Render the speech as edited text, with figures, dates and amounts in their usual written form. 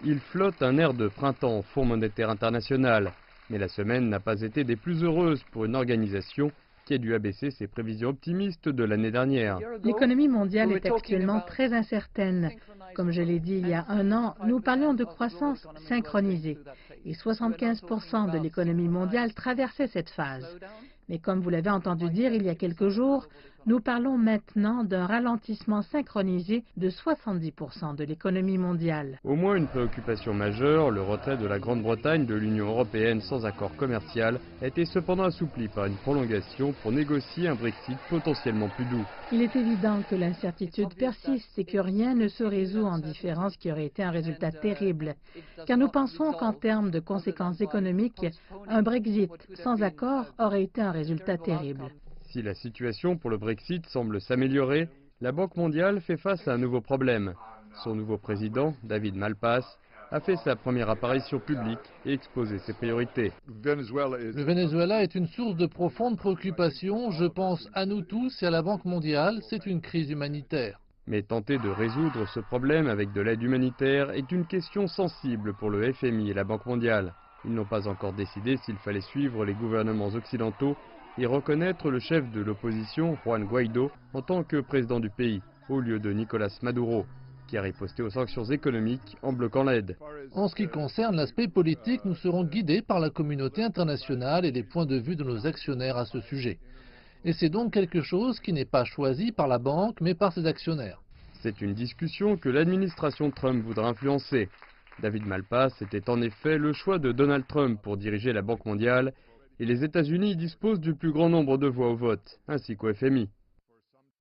Il flotte un air de printemps au Fonds monétaire international. Mais la semaine n'a pas été des plus heureuses pour une organisation qui a dû abaisser ses prévisions optimistes de l'année dernière. L'économie mondiale est actuellement très incertaine. Comme je l'ai dit il y a un an, nous parlions de croissance synchronisée et 75% de l'économie mondiale traversait cette phase. Mais comme vous l'avez entendu dire il y a quelques jours, nous parlons maintenant d'un ralentissement synchronisé de 70% de l'économie mondiale. Au moins une préoccupation majeure, le retrait de la Grande-Bretagne de l'Union européenne sans accord commercial, a été cependant assoupli par une prolongation pour négocier un Brexit potentiellement plus doux. Il est évident que l'incertitude persiste et que rien ne se résout en différant ce qui aurait été un résultat terrible. Car nous pensons qu'en termes de conséquences économiques, un Brexit sans accord aurait été un résultat terrible. Si la situation pour le Brexit semble s'améliorer, la Banque mondiale fait face à un nouveau problème. Son nouveau président, David Malpass, a fait sa première apparition publique et exposé ses priorités. Le Venezuela est une source de profonde préoccupation. Je pense à nous tous et à la Banque mondiale. C'est une crise humanitaire. Mais tenter de résoudre ce problème avec de l'aide humanitaire est une question sensible pour le FMI et la Banque mondiale. Ils n'ont pas encore décidé s'il fallait suivre les gouvernements occidentaux et reconnaître le chef de l'opposition, Juan Guaidó, en tant que président du pays, au lieu de Nicolás Maduro, qui a riposté aux sanctions économiques en bloquant l'aide. En ce qui concerne l'aspect politique, nous serons guidés par la communauté internationale et les points de vue de nos actionnaires à ce sujet. Et c'est donc quelque chose qui n'est pas choisi par la banque, mais par ses actionnaires. C'est une discussion que l'administration Trump voudra influencer. David Malpass était en effet le choix de Donald Trump pour diriger la Banque mondiale, et les États-Unis disposent du plus grand nombre de voix au vote, ainsi qu'au FMI.